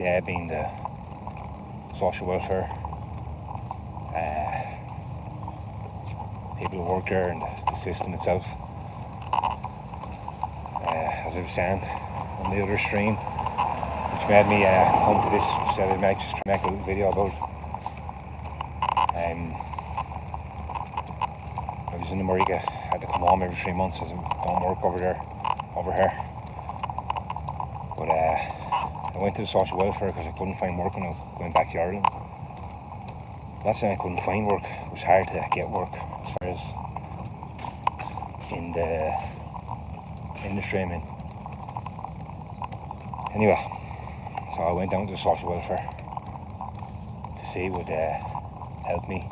being the social welfare people who work there and the system itself. As I was saying on the other stream, which made me come to this, said I'd make a little video about it. I was in America, had to come home every 3 months as I'm doing work over here. But I went to the social welfare because I couldn't find work when I was going back to Ireland. Not saying I couldn't find work, it was hard to get work as far as in the industry I'm in. Anyway, so I went down to the social welfare to see if it would help me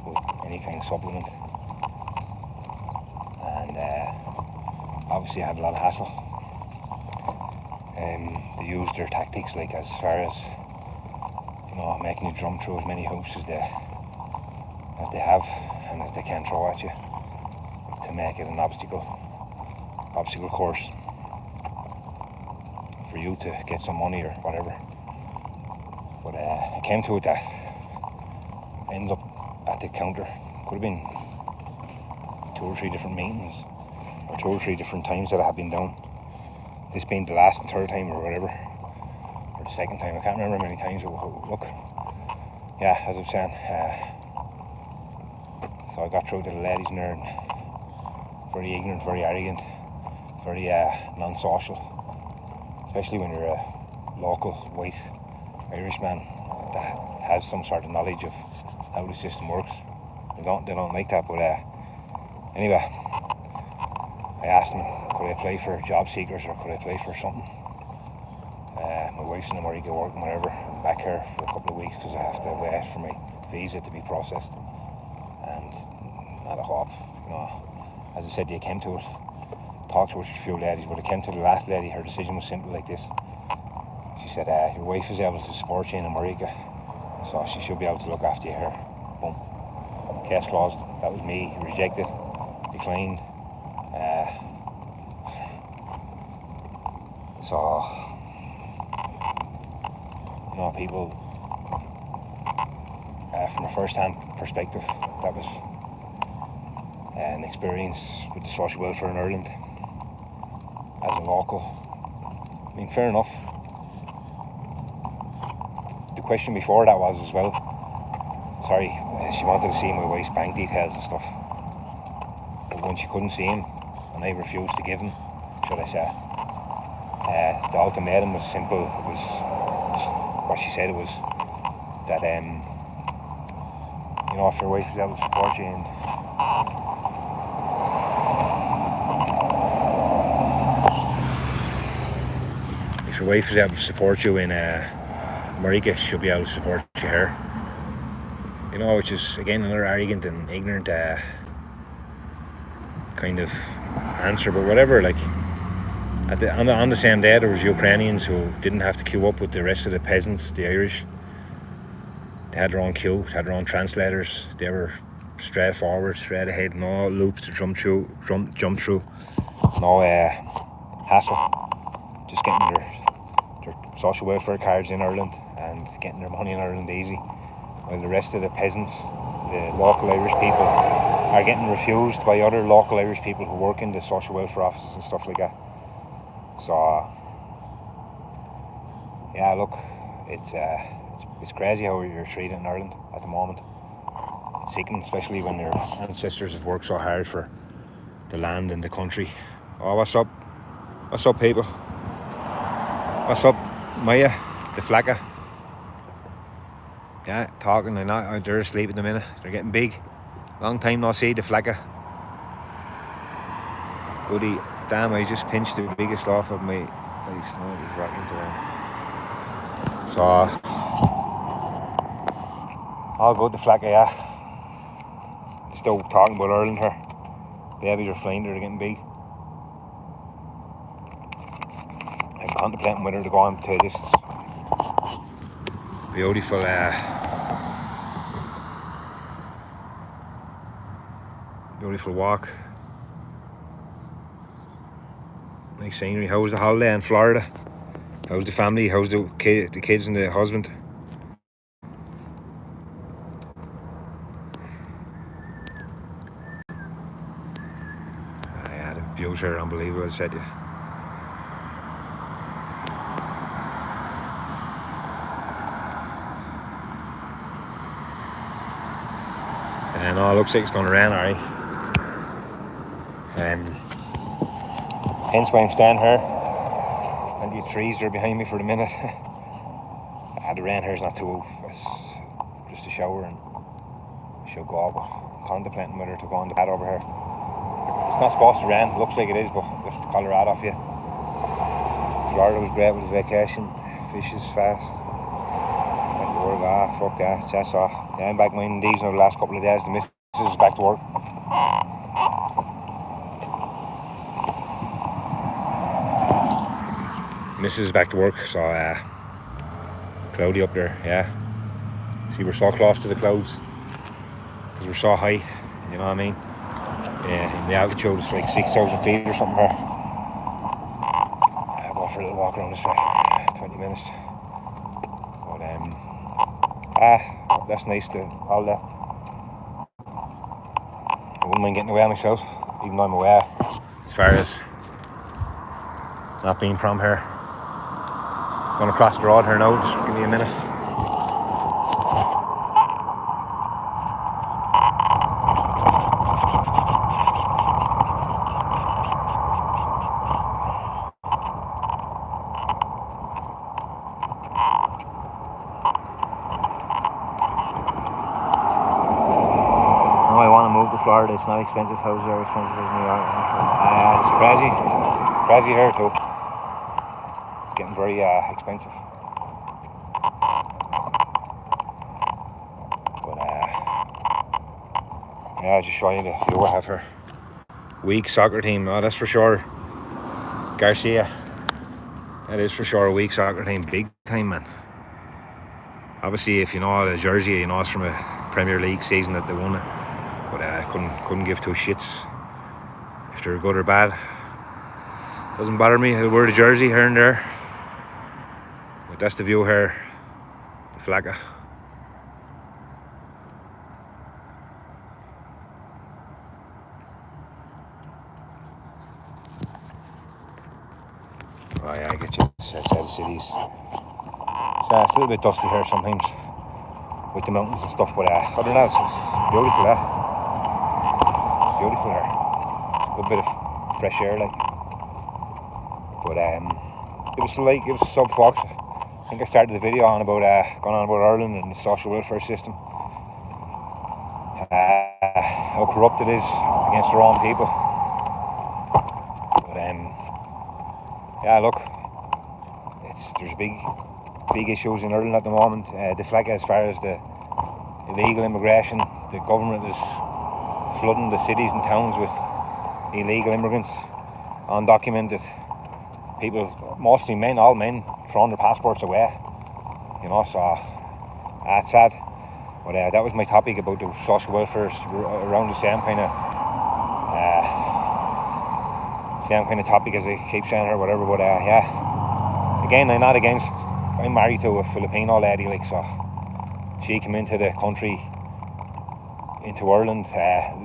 with any kind of supplement. And obviously I had a lot of hassle. They used their tactics, like as far as making you jump through as many hoops as they have and as they can throw at you to make it an obstacle course for you to get some money or whatever. But I came to it that I ended up at the counter. Could have been 2 or 3 different meetings or 2 or 3 different times that I have been down. This being the last and third time or whatever, or the second time. I can't remember how many times. Look, yeah, as I was saying, so I got through to the ladies in there, and very ignorant, very arrogant, very non-social, especially when you're a local white Irishman that has some sort of knowledge of how the system works. They don't like that. But anyway, I asked them, could I apply for job seekers or could I apply for something? My wife's in America working, whatever. I'm back here for a couple of weeks because I have to wait for my visa to be processed. And not a hope, as I said, you came to it. Talked to a few ladies, but I came to the last lady. Her decision was simple like this. She said, your wife is able to support you in America, so she should be able to look after you here. Boom. Case closed. That was me. Rejected. Declined. So, people, from a first-hand perspective, that was an experience with the social welfare in Ireland as a local. I mean, fair enough. The question before that was as well, she wanted to see my wife's bank details and stuff, but when she couldn't see him and I refused to give him, should I say, the ultimatum was simple. It was what she said. It was that if your wife is able to support you and if your wife is able to support you in America, she'll be able to support you here. Which is again another arrogant and ignorant kind of answer, but whatever. Like on the same day, there was Ukrainians who didn't have to queue up with the rest of the peasants, the Irish. They had their own queue, they had their own translators. They were straight forward, straight ahead, no loops to jump through, no hassle. Just getting their social welfare cards in Ireland and getting their money in Ireland easy. While the rest of the peasants, the local Irish people, are getting refused by other local Irish people who work in the social welfare offices and stuff like that. So, yeah, look, it's crazy how you're treated in Ireland at the moment. It's sickening, especially when your ancestors have worked so hard for the land and the country. Oh, what's up? What's up, people? What's up, Maya, the flacker? Yeah, talking. They're asleep in a minute. They're getting big. Long time no see, the flacker. Goody. Damn, I just pinched the biggest off of my stomach is rocking today. So, all good, the flacker, yeah. Still talking about Ireland here. Babies are flying, they're getting big. I'm contemplating whether to go on to this beautiful walk. Nice scenery. How was the holiday in Florida? How's the family? How's the kids and the husband? Yeah, the views here are unbelievable, I said to you. And it looks like it's going to rain, alright. Hence why I'm standing here. Plenty of trees are behind me for the minute. The rain here is not too. It's just a shower, and I should go out, but contemplating whether to go on the pad over here. It's not supposed to rain. Looks like it is, but just Colorado for you. Florida was great with his vacation. Fishes fast. Back to work. Fuck yeah. That's all. Yeah, I'm back minding these now the last couple of days. The missus is back to work. Missus is back to work, so cloudy up there, yeah. See, we're so close to the clouds because we're so high, you know what I mean? Yeah, in the altitude it's like 6,000 feet or something here. I'll go for a little walk around this way for 20 minutes. But that's nice to all that. I wouldn't mind getting away myself, even though I'm away as far as not being from here. Going to cross the road here now, just give me a minute. No, I want to move to Florida. It's not expensive. Houses are expensive as New York. It's crazy here too. Getting very expensive, but yeah, I'll just show you the view I have here. Weak soccer team, that's for sure. Garcia, that is for sure a weak soccer team, big time, man. Obviously, if you know the jersey, you know it's from a Premier League season that they won it, but I couldn't give two shits if they're good or bad. Doesn't bother me. I'll wear the jersey here and there. But that's the view here, the Flagga. Oh yeah, I get you. It's outside the cities. It's a little bit dusty here sometimes with the mountains and stuff, but other than that, it's beautiful. It's beautiful here. It's a good bit of fresh air, like. But it was sub-fox. I think I started the video on about going on about Ireland and the social welfare system. How corrupt it is against their own people. But yeah, look, there's big issues in Ireland at the moment. The flag, as far as the illegal immigration, the government is flooding the cities and towns with illegal immigrants, undocumented people, mostly men, all men, throwing their passports away, you know, so that's sad. But that was my topic about the social welfare, around the same kind of topic as I keep saying or whatever. But yeah, again, I'm married to a Filipino lady, like, so she came into the country, into Ireland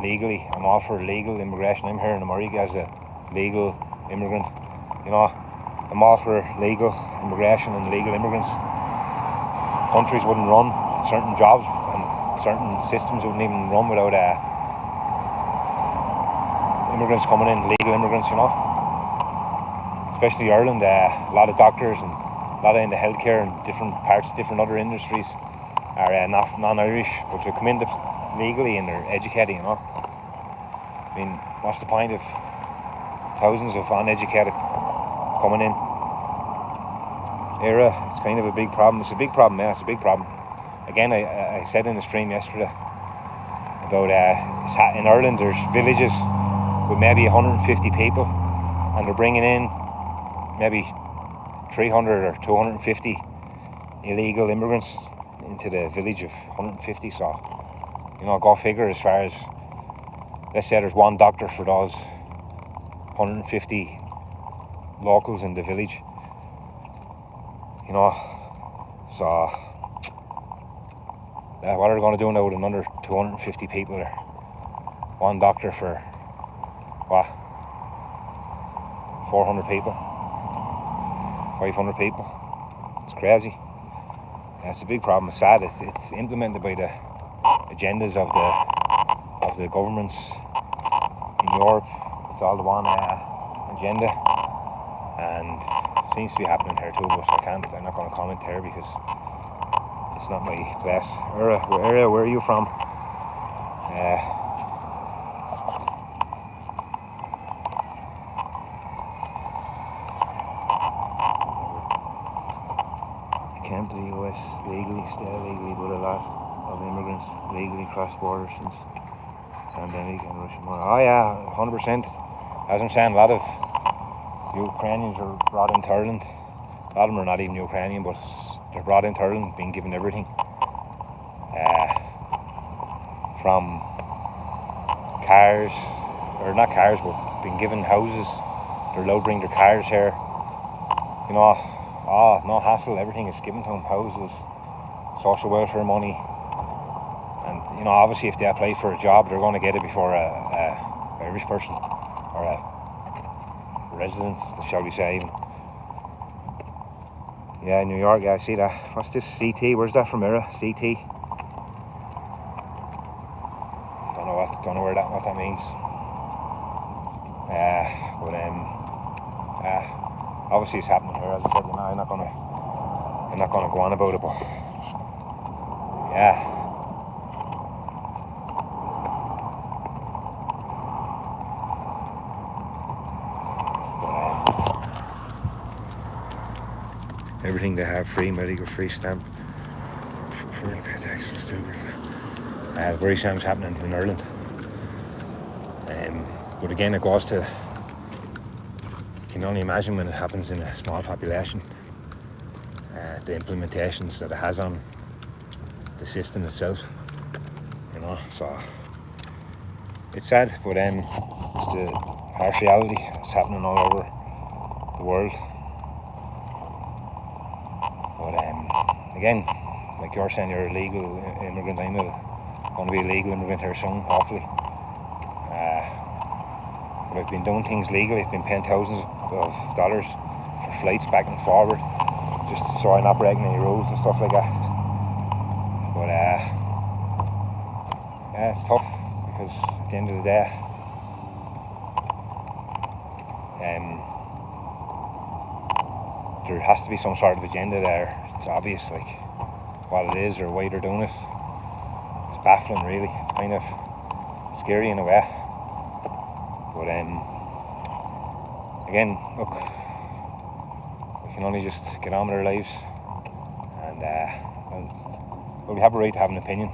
legally. I'm all for legal immigration. I'm here in America as a legal immigrant, you know. I'm all for legal immigration and legal immigrants. Countries wouldn't run, certain jobs and certain systems wouldn't even run without immigrants coming in, legal immigrants, you know. Especially Ireland, a lot of doctors and a lot of in the healthcare and different parts, different other industries are non-Irish, but they come in legally and they're educated, you know. I mean, what's the point of thousands of uneducated coming in? It's kind of a big problem. It's a big problem, yeah, it's a big problem. Again, I said in the stream yesterday about in Ireland there's villages with maybe 150 people and they're bringing in maybe 300 or 250 illegal immigrants into the village of 150. So, you know, go figure, as far as, let's say there's one doctor for those 150 locals in the village. you know. So what are they going to do now with another 250 people there? One doctor for what? 400 people, 500 people. It's crazy. Yeah, it's a big problem. It's sad. It's implemented by the agendas of the governments in Europe. It's all the one agenda, and it seems to be happening here too. But I'm not going to comment here because it's not my place. Where are you from? Came to the US legally, stay legally, but a lot of immigrants legally cross borders since pandemic and Russian war. Oh yeah, 100%. As I'm saying, a lot of Ukrainians are brought into Ireland. A lot of them are not even Ukrainian, but they're brought into Ireland, being given everything. From cars, or not cars, but being given houses. They're allowed to bring their cars here. You know, no hassle, everything is given to them. Houses, social welfare money. And, you know, obviously if they apply for a job, they're going to get it before a Irish person. Or a residence, shall we say, even. Yeah, New York, yeah, I see that. What's this, CT? Where's that from, Era? CT? Don't know what that means. Obviously it's happening here, as I said. You know, I'm not gonna go on about it, but yeah. Everything they have free medical, free stamp, for the pay tax and still. The very same is happening in Ireland. But again, it goes to, you can only imagine when it happens in a small population, the implementations that it has on the system itself, you know. So it's sad, but it's the harsh reality. It's happening all over the world. But again, like you're saying, you're a legal immigrant. I'm going to be a legal immigrant here soon, hopefully. But I've been doing things legally. I've been paying thousands of dollars for flights back and forward, just so I'm not breaking any rules and stuff like that. But yeah, it's tough because at the end of the day, there has to be some sort of agenda there. It's obvious, like, what it is or why they're doing it. It's baffling, really. It's kind of scary in a way. But again, look, we can only just get on with our lives, and well, we have a right to have an opinion.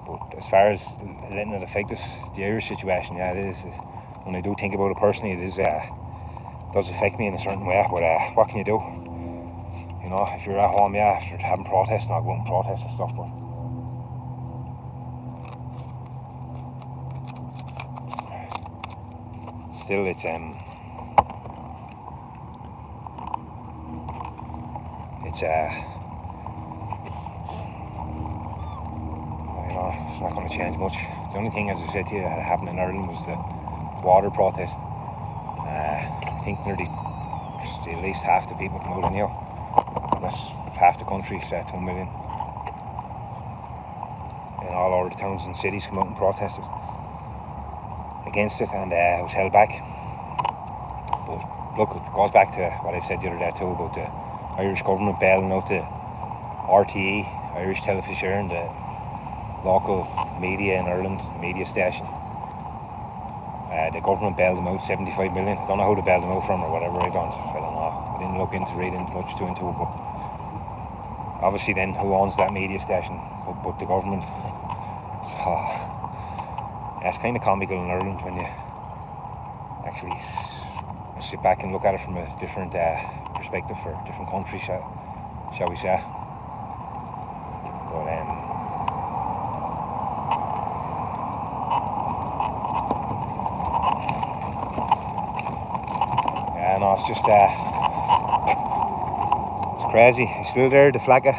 But as far as letting it affect us, the Irish situation, yeah, it is. When I do think about it personally, it does affect me in a certain way. But what can you do? You know, if you're at home, yeah, after having protests, I'll go out and protest and stuff. But still, it's not going to change much. The only thing, as I said to you, that happened in Ireland was the water protest. I think nearly at least half the people come out anyhow. That's half the country, say 2 million. And all over the towns and cities come out and protested against it, and it was held back. But look, it goes back to what I said the other day too about the Irish government bailing out the RTE, Irish Television, and the local media in Ireland, media station. The government bailed them out 75 million. I don't know who they bailed them out from or whatever. I don't know. I didn't look into reading much into it, but obviously then who owns that media station but the government. So yeah, it's kind of comical in Ireland when you actually sit back and look at it from a different perspective for different countries, shall we say. But yeah, no, it's just it's Crazy. He's still there, the flagger.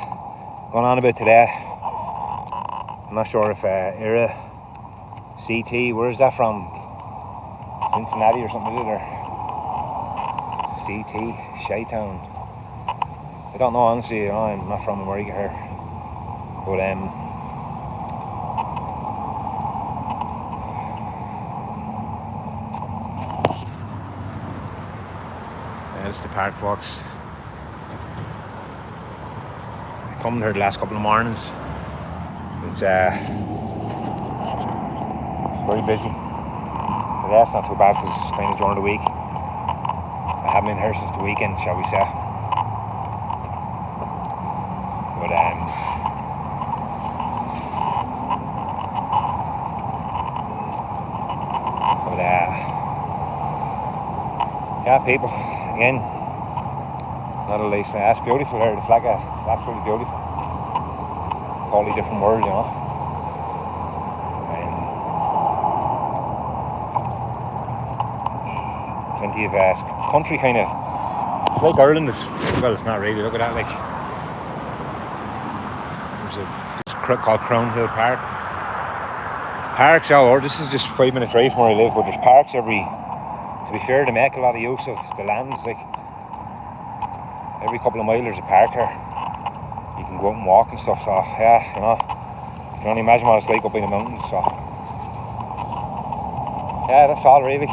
Going on about today. I'm not sure if Era CT, where's that from? Cincinnati or something, is it? Or CT, Chi-Town. I don't know, honestly, you know, I'm not from America here. But it's the park, folks. I've come here the last couple of mornings. It's very busy. Today it's not too bad because it's kind of during the week. I haven't been here since the weekend, shall we say. But yeah, people, again, another least. That's beautiful here, the flag. It's absolutely beautiful. Totally different world, you know. Plenty of country kind of. It's like Ireland is, well, it's not really. Look at that, like. There's called Crown Hill Park. Parks all over. This is just 5 minutes drive from where I live, but there's parks every. To be fair, they make a lot of use of the lands. Like every couple of miles, there's a park here. You can go out and walk and stuff. So yeah, you know, you can only imagine what it's like up in the mountains. So yeah, that's all really.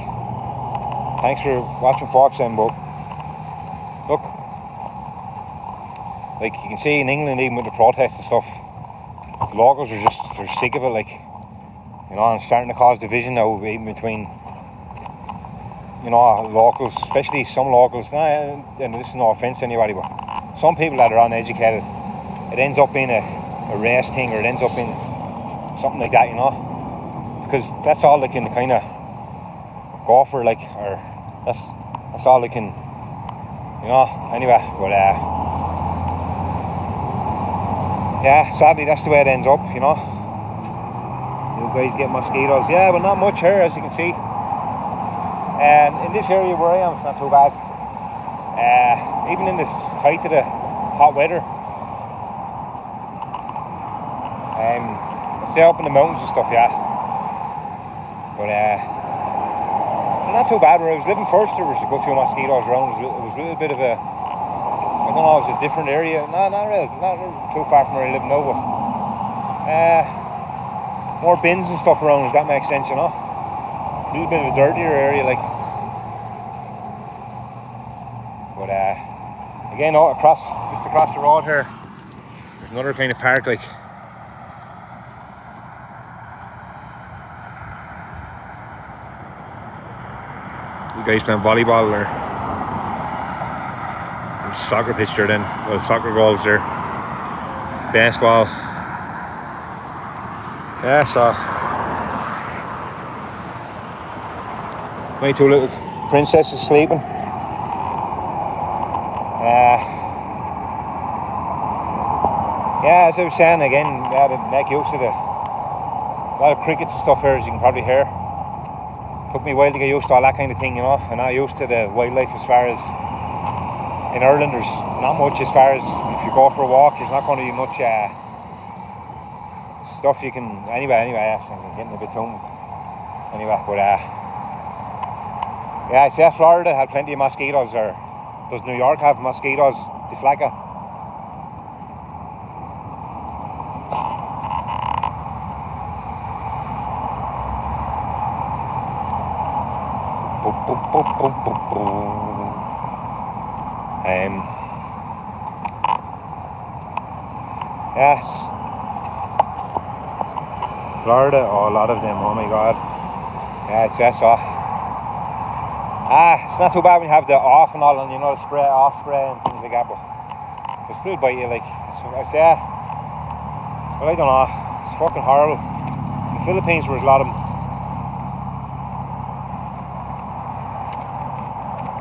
Thanks for watching, folks. And but look, like you can see in England, even with the protests and stuff, the locals are they're sick of it. Like, you know, and it's starting to cause division now, even between, you know, locals, especially some locals. And this is no offence to anybody, but some people that are uneducated, it ends up being a race thing, or it ends up being something like that, you know, because that's all they can kind of go for, like, or that's all they can, you know. Anyway, but yeah, sadly that's the way it ends up, you know. You guys get mosquitoes, yeah, but not much here, as you can see. And in this area where I am, it's not too bad. Even in this height of the hot weather. I'd say up in the mountains and stuff, yeah. But not too bad. Where I was living first, there was a good few mosquitoes around. It was a little bit of a, I don't know, it was a different area. No, not really too far from where I live now, but more bins and stuff around, if that makes sense, you know. A little bit of a dirtier area, like. But again, just across the road here, there's another kind of park, like. You guys playing volleyball, or there's a soccer pitch there then. Well, soccer goals there. Basketball. Yeah, so my two little princesses sleeping. Yeah, as I was saying again, yeah, to make use of a lot of crickets and stuff here, as you can probably hear. Took me a while to get used to all that kind of thing, you know. I'm not used to the wildlife as far as in Ireland. There's not much as far as if you go for a walk. There's not going to be much stuff you can. Anyway, yes, I'm getting a bit tongue. Anyway, but yeah, I'd say Florida had plenty of mosquitoes. Or does New York have mosquitoes? The flagger. Yes, Florida, oh, a lot of them, oh my god. Yeah, it's just off. It's not too bad when you have the off and all, and you know, the off spray and things like that, but they still bite you, like, I say, well, I don't know, it's fucking horrible. In the Philippines, there was a lot of them.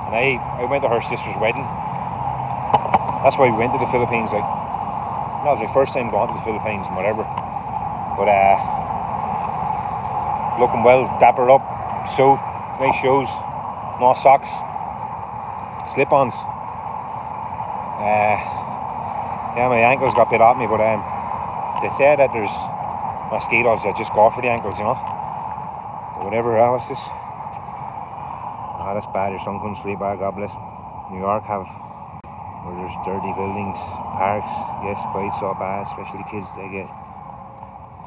And I went to her sister's wedding. That's why we went to the Philippines, like. That was my first time going to the Philippines and whatever. But looking well, dappered up, suit, nice shoes, no socks, slip-ons. Yeah, my ankles got bit at me, but they say that there's mosquitoes that just go for the ankles, you know. But whatever, what's this? Ah, that's bad. Your son couldn't sleep. God bless him. New York have where there's dirty buildings, parks. Yes, but it's so bad, especially kids. They get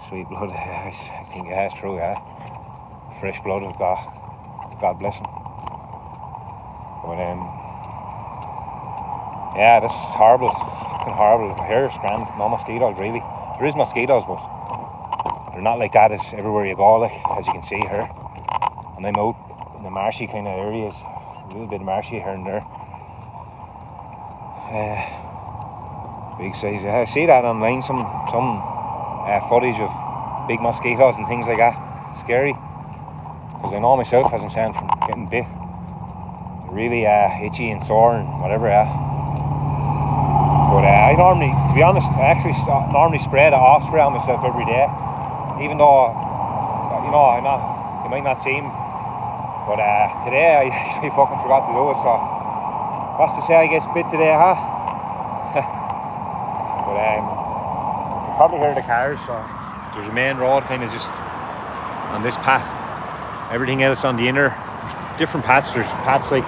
sweet blood. I think it's true. Yeah, fresh blood of God. God bless him. But yeah, that's horrible. Fucking horrible. Here it's grand. No mosquitoes really. There is mosquitoes, but they're not like that as everywhere you go. Like as you can see here, and I'm out in the marshy kind of areas, a little bit marshy here and there. Big size. I see that online. Some footage of big mosquitoes and things like that. Scary. Because I know myself, as I'm saying, from getting bit. Really itchy and sore and whatever. But I normally, to be honest, I actually normally spray on myself every day. Even though, you know, you might not see him. But today I actually fucking forgot to do it. So what's to say I get bit today, huh? But you probably hear the cars. So there's a main road kind of just on this path. Everything else on the inner, different paths. There's paths like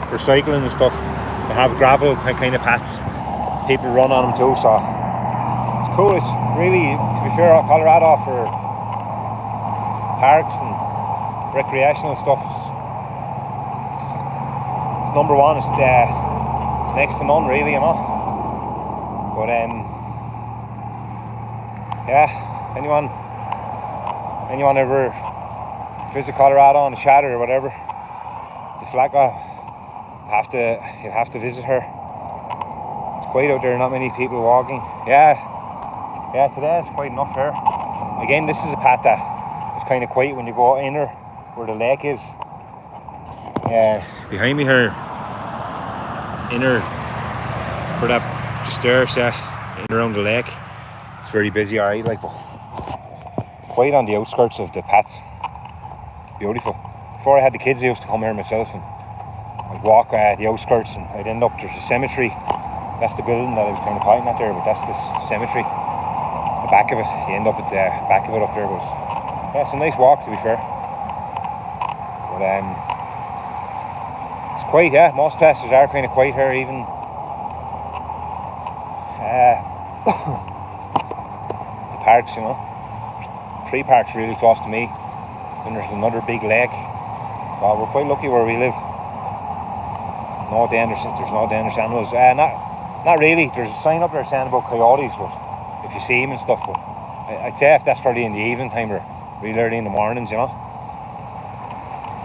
for cycling and stuff. They have gravel kind of paths. People run on them too, so it's cool. It's really, to be fair, Colorado for parks and recreational stuff is number one. It's next to none, really, you know. But yeah, anyone ever visit Colorado on a shatter or whatever, the Flacco, you'll have to visit her. It's quiet out there, not many people walking. Yeah, today it's quite enough here. Again, this is a path that is kind of quiet when you go inner where the lake is. Behind me here, inner, for that just there, in around the lake. It's very busy, alright, like, but quiet on the outskirts of the paths. Beautiful. Before I had the kids, I used to come here myself and I'd walk the outskirts and I'd end up, there's a cemetery. That's the building that I was kind of pointing at there, but that's the cemetery. The back of it, you end up at the back of it up there. But yeah, it's a nice walk, to be fair. But it's quiet, yeah. Most places are kind of quiet here, even. The parks, you know. 3 parks really close to me. Then there's another big lake. So we're quite lucky where we live. There's no dangerous animals. Not really. There's a sign up there saying about coyotes, but if you see them and stuff. But I'd say if that's probably in the evening time or really early in the mornings, you know.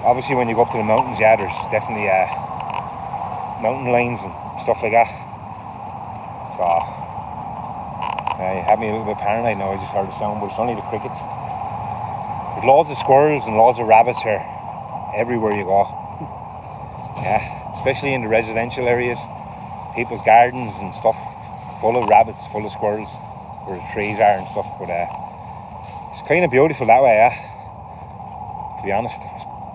Obviously, when you go up to the mountains, yeah, there's definitely mountain lions and stuff like that. So it had me a little bit paranoid now. I just heard the sound, but it's only the crickets. There's loads of squirrels and loads of rabbits here, everywhere you go. Yeah, especially in the residential areas, people's gardens and stuff, full of rabbits, full of squirrels, where the trees are and stuff. But it's kind of beautiful that way, yeah. To be honest,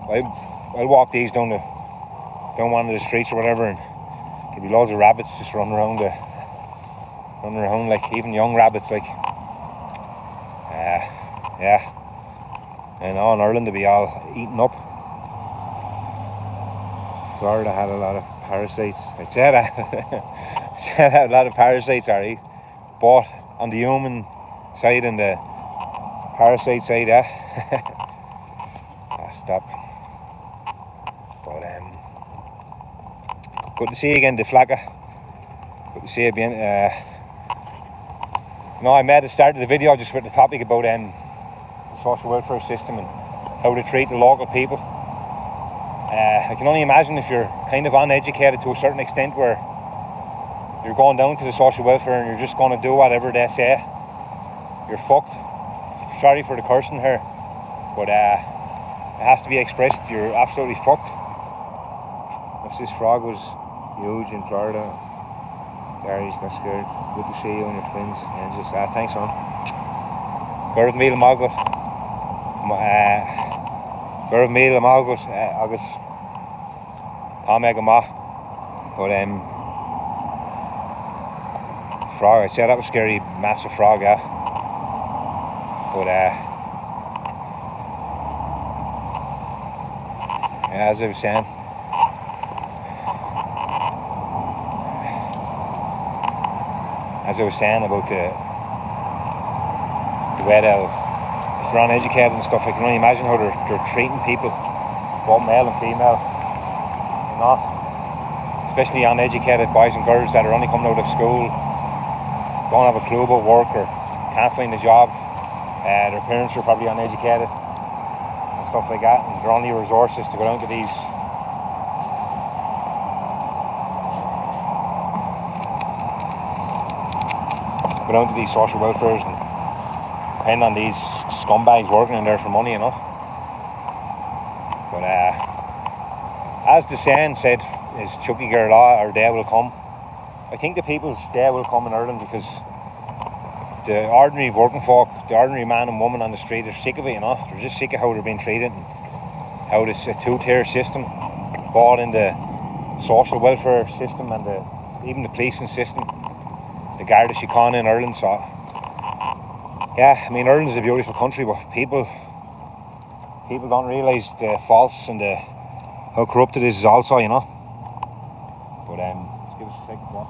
I'll walk these down one of the streets or whatever, and there'll be loads of rabbits just running around, like even young rabbits, like. Yeah. And in Ireland, they'll be all eaten up. Florida had a lot of parasites. I said that. A lot of parasites are both on the human side and the parasite side. Stop. But good to see you again, the Flacco. Good to see you again. I made the start of the video just with the topic about the social welfare system and how to treat the local people. I can only imagine if you're kind of uneducated to a certain extent, where you're going down to the social welfare and you're just going to do whatever they say. You're fucked. Sorry for the cursing here, but it has to be expressed. You're absolutely fucked. This frog was huge in Florida. Gary's got scared. Good to see you and your twins. And just thanks, man. Gurv Mil Magot. Gurv Mil Magot. August. Tom Egama. But Frog, I said that was scary, massive frog, yeah. But yeah, as I was saying, about the way they'll, if they're uneducated and stuff, I can only imagine how they're treating people, both male and female, you know, especially uneducated boys and girls that are only coming out of school, don't have a clue about work or can't find a job. Their parents are probably uneducated and stuff like that, and their only resources to go down to these social welfares and depend on these scumbags working in there for money, you know. But as the saying said, is Chucky Gerla, our day will come. I think the people's day will come in Ireland, because the ordinary working folk, the ordinary man and woman on the street are sick of it, you know. They're just sick of how they're being treated and how it's a two-tier system, bought in the social welfare system and even the policing system, the Garda Síochána in Ireland. So yeah, I mean, Ireland is a beautiful country, but people don't realise the faults and how corrupt it is also, you know. But let's give us a second to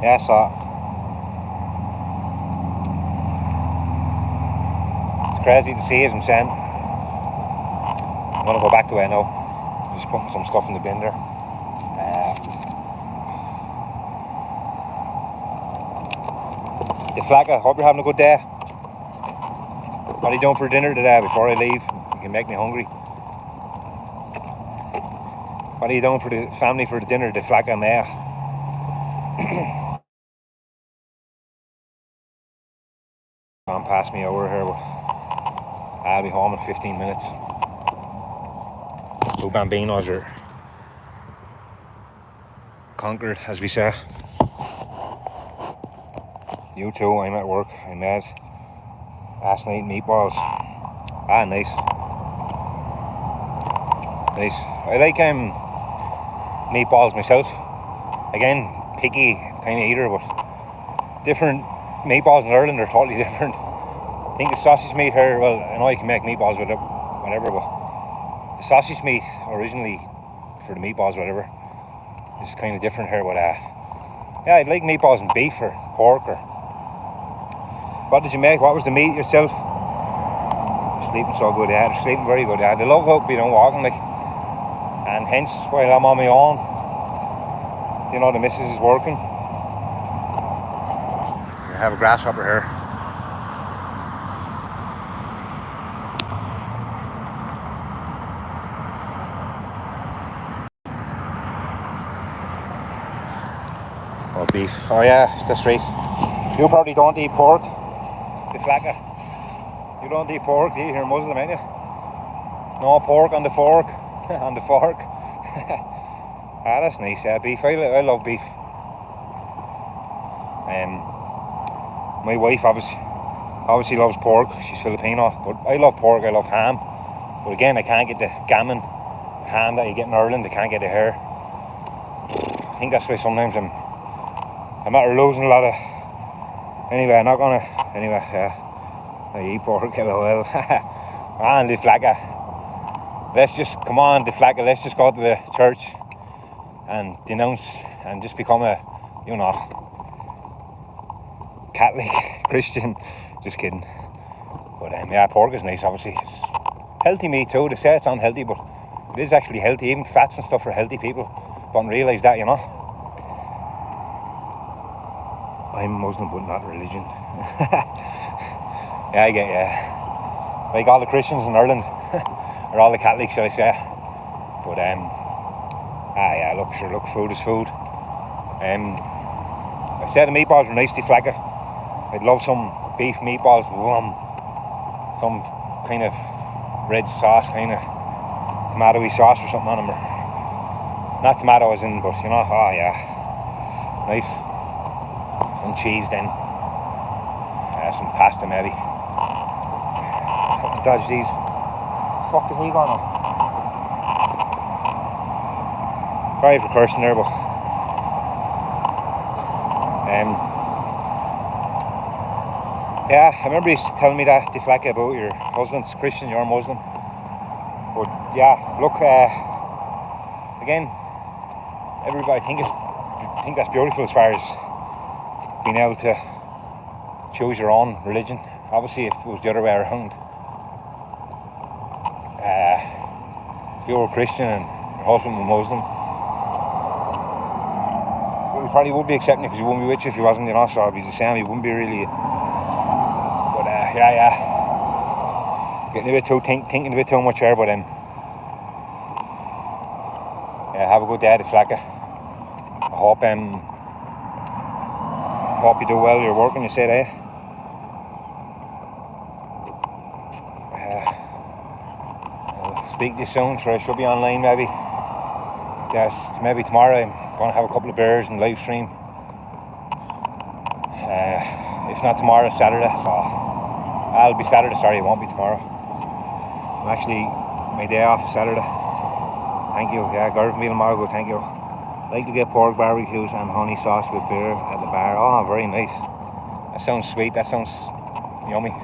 yeah, so it's crazy to see, as I'm saying. I'm going to go back to it now. Just putting some stuff in the bin there. The Flagga, hope you're having a good day. What are you doing for dinner today before I leave? You can make me hungry. What are you doing for the family for the dinner, the Flagga maith? Gone past me over here, but I'll be home in 15 minutes. Two bambinos are conquered, as we say. You too, I'm at work. I made last night meatballs. Ah, nice. Nice. I like meatballs myself. Again, picky kind of eater, but different meatballs in Ireland are totally different. I think the sausage meat here, well, I know you can make meatballs with it, whatever, but the sausage meat originally for the meatballs, whatever, is kind of different here. But yeah, I'd like meatballs and beef or pork. Or what did you make? What was the meat yourself? Sleeping so good, yeah. Sleeping very good, yeah. I love how being walking, like, and hence while I'm on my own, you know, the missus is working. I have a grasshopper here. Oh, beef. Oh yeah, that's right. You probably don't eat pork, the Flagga. You don't eat pork, do you? You're a Muslim, ain't you? No pork on the fork. On the fork. Ah, that's nice, yeah, beef. I love beef. My wife obviously loves pork. She's Filipino, but I love pork, I love ham. But again, I can't get the gammon ham that you get in Ireland. I can't get it here. I think that's why sometimes I'm after losing a lot of... Anyway, I'm not gonna... Anyway, yeah. I eat pork, lol. And the Flagga. Let's just... Come on, the Flagga. Let's just go to the church and denounce and just become a, you know, Catholic, Christian. Just kidding. But yeah, pork is nice, obviously. It's healthy meat too. They say it's unhealthy, but it is actually healthy. Even fats and stuff are healthy. People don't realise that, you know. I'm Muslim, but not religion. Yeah, I get like all the Christians in Ireland, or all the Catholics, should I say. But yeah, look, food is food. I said the meatballs were nice, the flacker. I'd love some beef meatballs with some kind of red sauce, kind of tomatoey sauce or something on them. Not tomato as in, but you know, oh yeah, nice. Some cheese then. Some pasta maybe. Fucking dodge these. Fuck is he going on? Sorry for cursing there, but yeah, I remember you telling me that, Deflacca, about your husband's Christian, you're Muslim. But yeah, look, again, everybody think that's beautiful as far as being able to choose your own religion. Obviously, if it was the other way around, if you were a Christian and your husband was Muslim, well, he probably would be accepting it because he wouldn't be with you if he wasn't, you know, so it'd be the same, he wouldn't be really. But yeah, getting a bit too thinking a bit too much here, but yeah, have a good day, Deflacca. I hope you do well, you're working, you said, eh? I'll speak to you soon, so I should be online maybe. Maybe tomorrow I'm going to have a couple of beers and live stream. If not tomorrow, Saturday, so I'll be Saturday, sorry, it won't be tomorrow. I'm actually, my day off is Saturday. Thank you, yeah, Garth Meal Margo, thank you. Like to get pork barbecues and honey sauce with beer at the bar. Oh, very nice. That sounds sweet. That sounds yummy.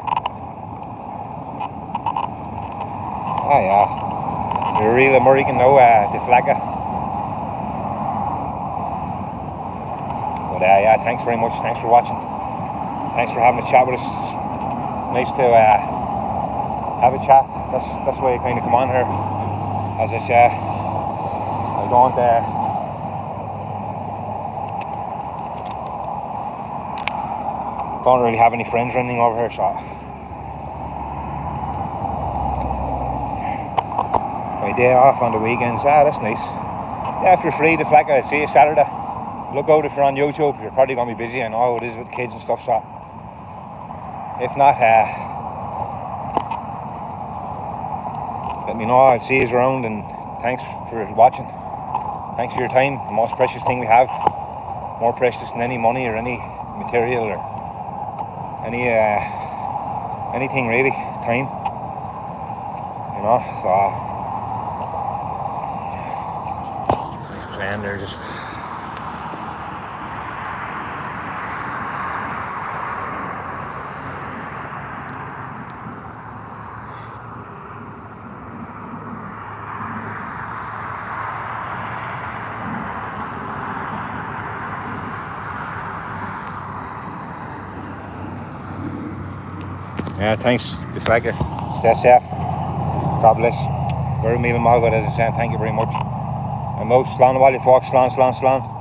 Ah, yeah. You're a real American now, Deflacca. But yeah, thanks very much. Thanks for watching. Thanks for having a chat with us. Nice to have a chat. That's why I kind of come on here. As I say, I don't really have any friends running over here, so my day off on the weekends. That's nice. Yeah, if you're free, Deflacca, I'll see you Saturday. Look out if you're on YouTube. You're probably going to be busy. I know how it is with the kids and stuff, so if not, let me know. I'll see you around, and thanks for watching. Thanks for your time. The most precious thing we have, more precious than any money or any material or anything really, time, you know, so nice plan there, just yeah, thanks, Deflacca. Stay safe. God bless. Very meal and Margaret, as I said, thank you very much. I'm out. Slán, folks. Slán.